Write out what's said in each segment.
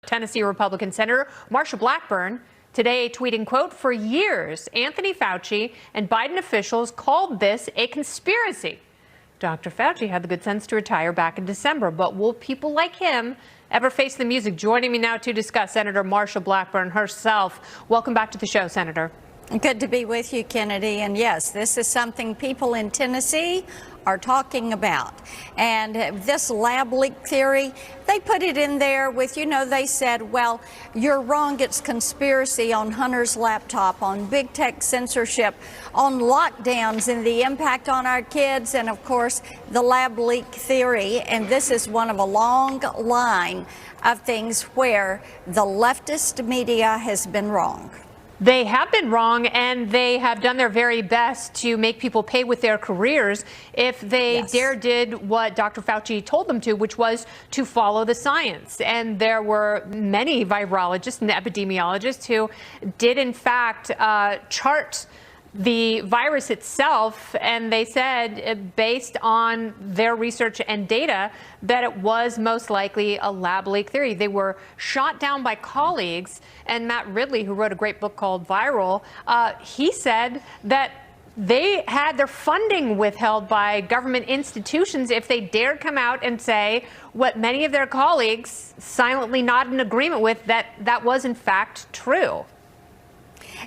Tennessee Republican Senator Marsha Blackburn today tweeting, quote, "For years, Anthony Fauci and Biden officials called this a conspiracy. Dr. Fauci had the good sense to retire back in December, but will people like him ever face the music?" Joining me now to discuss, Senator Marsha Blackburn herself. Welcome back to the show, Senator. Good to be with you, Kennedy. And yes, this is something people in Tennessee are talking about. And this lab leak theory, they put it in there with, they said, well, you're wrong. It's conspiracy on Hunter's laptop, on big tech censorship, on lockdowns and the impact on our kids, and of course, the lab leak theory. And this is one of a long line of things where the leftist media has been wrong. They have been wrong, and they have done their very best to make people pay with their careers if they did what Dr. Fauci told them to, which was to follow the science. And there were many virologists and epidemiologists who did, in fact, chart the virus itself, and they said, based on their research and data, that it was most likely a lab leak theory. They were shot down by colleagues, and Matt Ridley, who wrote a great book called Viral, he said that they had their funding withheld by government institutions if they dared come out and say what many of their colleagues silently nodded in agreement with, that was in fact true.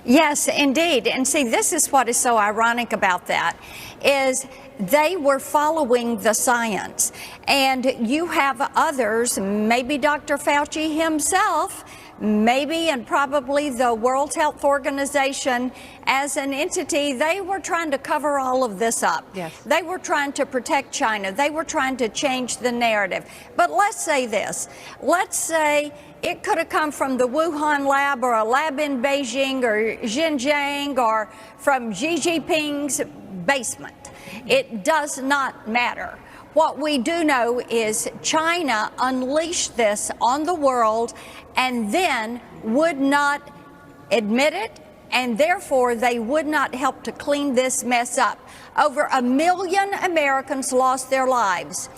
Yes, indeed. And see, this is what is so ironic about that, is they were following the science. And you have others, maybe Dr. Fauci himself, maybe and probably the World Health Organization as an entity, they were trying to cover all of this up. Yes. They were trying to protect China. They were trying to change the narrative. But let's say this. Let's say it could have come from the Wuhan lab or a lab in Beijing or Xinjiang or from Xi Jinping's basement. It does not matter. What we do know is China unleashed this on the world and then would not admit it, and therefore they would not help to clean this mess up. Over 1 million Americans lost their lives.